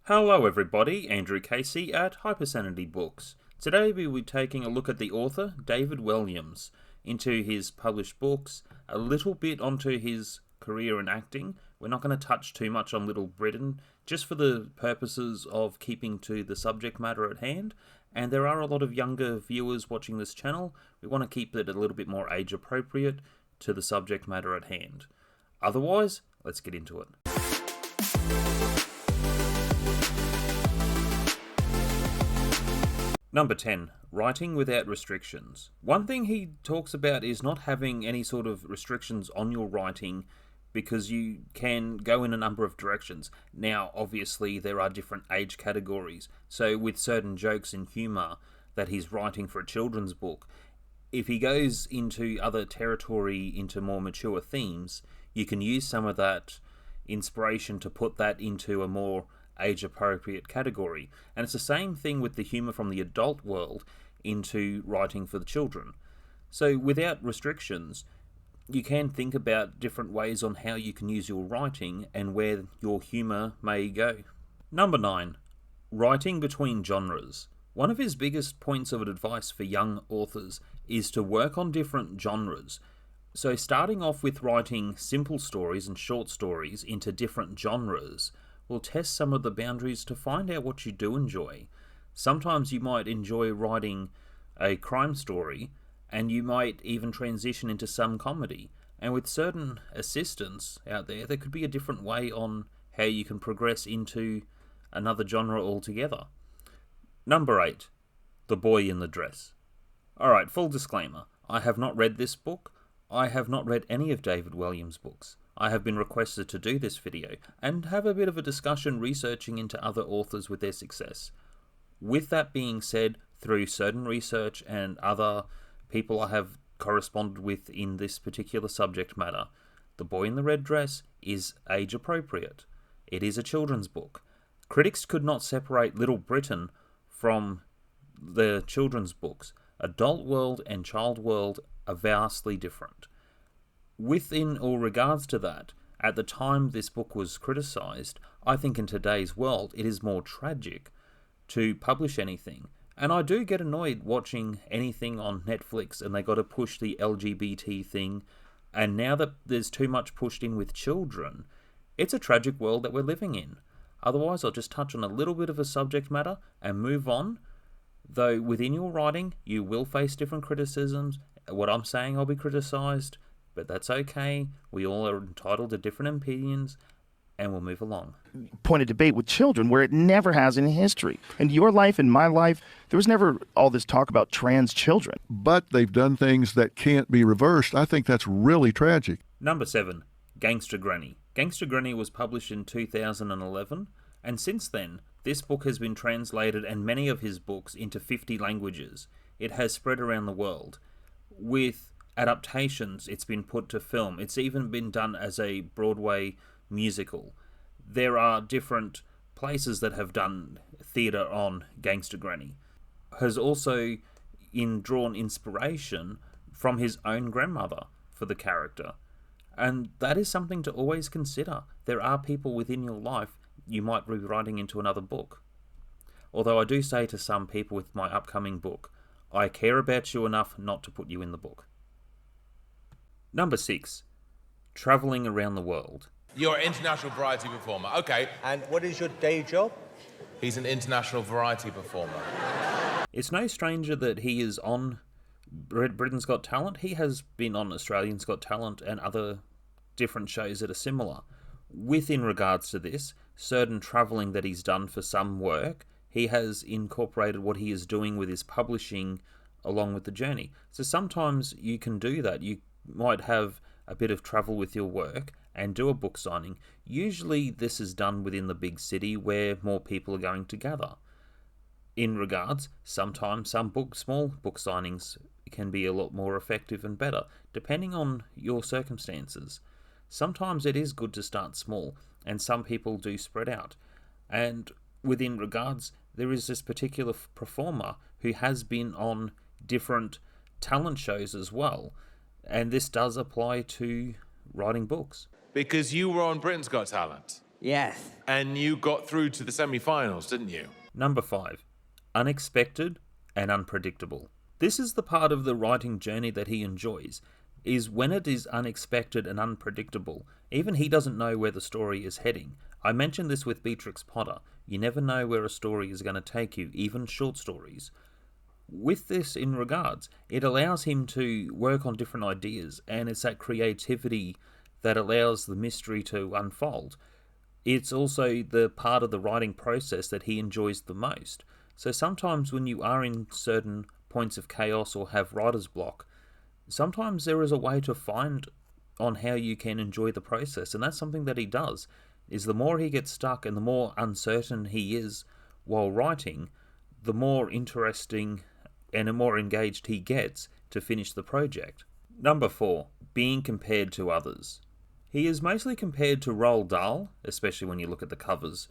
Hello everybody, Andrew Casey at Hypersanitybooks. Today we'll be taking a look at the author, David Walliams, into his published books, a little bit onto his career in acting. We're not going to touch too much on Little Britain, just for the purposes of keeping to the subject matter at hand, and there are a lot of younger viewers watching this channel. We want to keep it a little bit more age appropriate to the subject matter at hand. Otherwise, let's get into it. Number 10. Writing without restrictions. One thing he talks about is not having any sort of restrictions on your writing because you can go in a number of directions. Now, obviously, there are different age categories. So with certain jokes and humour that he's writing for a children's book, if he goes into other territory, into more mature themes, you can use some of that inspiration to put that into a more age-appropriate category. And it's the same thing with the humour from the adult world into writing for the children. So without restrictions, you can think about different ways on how you can use your writing and where your humour may go. Number 9. Writing between genres. One of his biggest points of advice for young authors is to work on different genres. So starting off with writing simple stories and short stories into different genres will test some of the boundaries to find out what you do enjoy. Sometimes you might enjoy writing a crime story, and you might even transition into some comedy. And with certain assistants out there, there could be a different way on how you can progress into another genre altogether. Number 8. The Boy in the Dress. Alright, full disclaimer. I have not read this book. I have not read any of David Walliams' books. I have been requested to do this video and have a bit of a discussion researching into other authors with their success. With that being said, through certain research and other people I have corresponded with in this particular subject matter, The Boy in the Red Dress is age appropriate. It is a children's book. Critics could not separate Little Britain from the children's books. Adult world and child world are vastly different. Within all regards to that, at the time this book was criticised, I think in today's world it is more tragic to publish anything. And I do get annoyed watching anything on Netflix and they got to push the LGBT thing, and now that there's too much pushed in with children, it's a tragic world that we're living in. Otherwise, I'll just touch on a little bit of a subject matter and move on. Though within your writing, you will face different criticisms. What I'm saying, I'll be criticised. But that's okay. We all are entitled to different opinions, and we'll move along. Point of debate with children where it never has in history. In your life, in my life, there was never all this talk about trans children. But they've done things that can't be reversed. I think that's really tragic. Number 7. Gangsta Granny. Gangsta Granny was published in 2011, and since then, this book has been translated and many of his books into 50 languages. It has spread around the world. With adaptations, it's been put to film. It's even been done as a Broadway musical. There are different places that have done theatre on Gangsta Granny. Has also drawn inspiration from his own grandmother for the character. And that is something to always consider. There are people within your life you might be writing into another book. Although I do say to some people with my upcoming book, I care about you enough not to put you in the book. Number 6. Travelling around the world. You're an international variety performer. Okay. And what is your day job? He's an international variety performer. It's no stranger that he is on Britain's Got Talent. He has been on Australian's Got Talent and other different shows that are similar. Within regards to this, certain travelling that he's done for some work, he has incorporated what he is doing with his publishing along with the journey. So sometimes you can do that. You might have a bit of travel with your work and do a book signing. Usually this is done within the big city where more people are going to gather. In regards, sometimes some small book signings can be a lot more effective and better, depending on your circumstances. Sometimes it is good to start small, and some people do spread out. And within regards, there is this particular performer who has been on different talent shows as well, and this does apply to writing books. Because you were on Britain's Got Talent. Yes. And you got through to the semi-finals, didn't you? Number 5. Unexpected and unpredictable. This is the part of the writing journey that he enjoys, is when it is unexpected and unpredictable. Even he doesn't know where the story is heading. I mentioned this with Beatrix Potter. You never know where a story is going to take you, even short stories. With this in regards, it allows him to work on different ideas, and it's that creativity that allows the mystery to unfold. It's also the part of the writing process that he enjoys the most. So sometimes when you are in certain points of chaos or have writer's block, sometimes there is a way to find on how you can enjoy the process, and that's something that he does, is the more he gets stuck and the more uncertain he is while writing, the more interesting and the more engaged he gets to finish the project. Number 4. Being compared to others. He is mostly compared to Roald Dahl, especially when you look at the covers,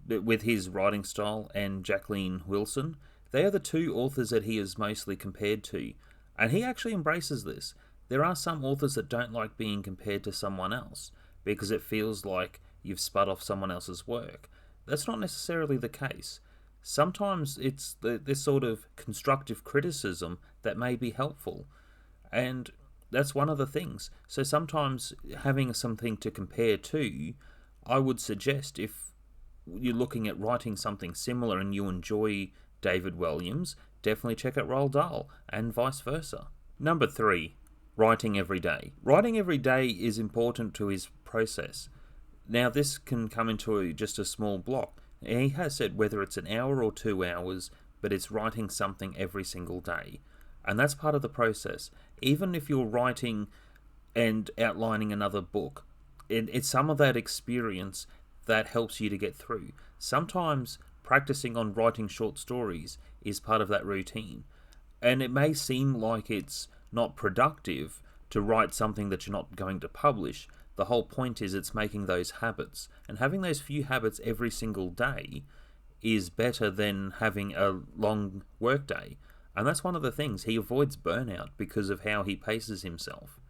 with his writing style, and Jacqueline Wilson. They are the two authors that he is mostly compared to, and he actually embraces this. There are some authors that don't like being compared to someone else, because it feels like you've spud off someone else's work. That's not necessarily the case. Sometimes it's this sort of constructive criticism that may be helpful, and that's one of the things. So sometimes having something to compare to, I would suggest, if you're looking at writing something similar and you enjoy David Walliams, definitely check out Roald Dahl, and vice versa. Number 3. Writing every day. Writing every day is important to his process. Now this can come into just a small block. He has said whether it's an hour or 2 hours, but it's writing something every single day. And that's part of the process. Even if you're writing and outlining another book, it's some of that experience that helps you to get through. Sometimes practicing on writing short stories is part of that routine. And it may seem like it's not productive to write something that you're not going to publish. The whole point is it's making those habits. And having those few habits every single day is better than having a long work day. And that's one of the things. He avoids burnout because of how he paces himself.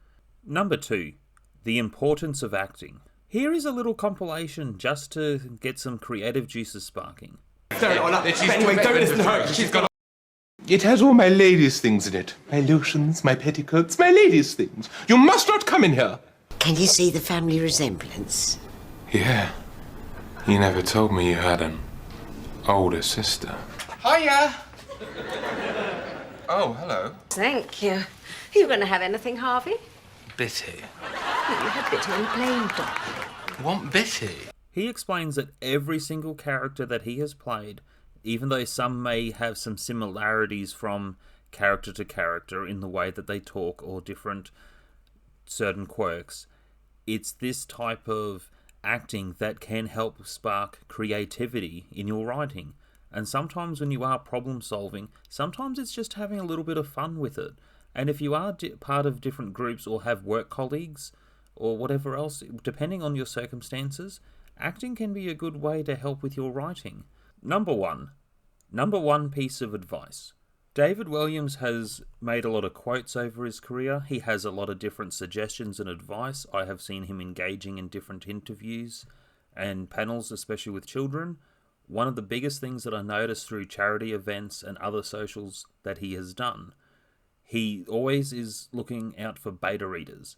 Number 2. The importance of acting. Here is a little compilation just to get some creative juices sparking. Anyway, don't listen to her. She's got. It has all my ladies' things in it. My lotions, my petticoats, my ladies' things. You must not come in here. Can you see the family resemblance? Yeah. You never told me you had an older sister. Hiya. Oh, hello. Thank you. Are you going to have anything, Harvey? Bitty. No, you had Bitty on the plane, darling. Want Bitty? He explains that every single character that he has played, even though some may have some similarities from character to character in the way that they talk or different certain quirks, it's this type of acting that can help spark creativity in your writing. And sometimes when you are problem solving, sometimes it's just having a little bit of fun with it. And if you are part of different groups or have work colleagues or whatever else, depending on your circumstances, acting can be a good way to help with your writing. Number 1. Number 1 piece of advice. David Walliams has made a lot of quotes over his career. He has a lot of different suggestions and advice. I have seen him engaging in different interviews and panels, especially with children. One of the biggest things that I noticed through charity events and other socials that he has done, he always is looking out for beta readers.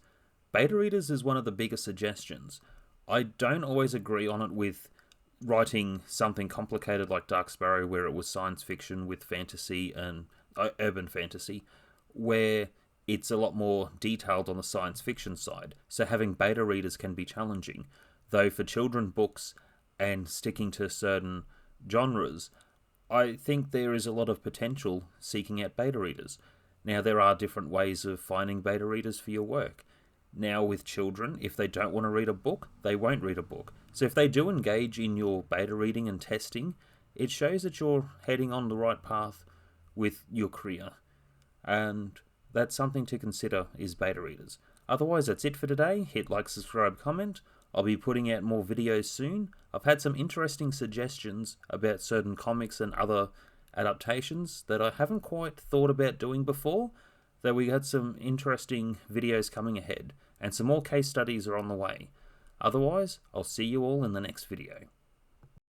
Beta readers is one of the biggest suggestions. I don't always agree on it with writing something complicated like Dark Sparrow, where it was science fiction with fantasy and urban fantasy, where it's a lot more detailed on the science fiction side. So having beta readers can be challenging. Though for children books and sticking to certain genres, I think there is a lot of potential seeking out beta readers. Now, there are different ways of finding beta readers for your work. Now, with children, if they don't want to read a book, they won't read a book. So if they do engage in your beta reading and testing, it shows that you're heading on the right path with your career. And that's something to consider, is beta readers. Otherwise, that's it for today. Hit like, subscribe, comment. I'll be putting out more videos soon. I've had some interesting suggestions about certain comics and other adaptations that I haven't quite thought about doing before, though we had some interesting videos coming ahead, and some more case studies are on the way. Otherwise, I'll see you all in the next video.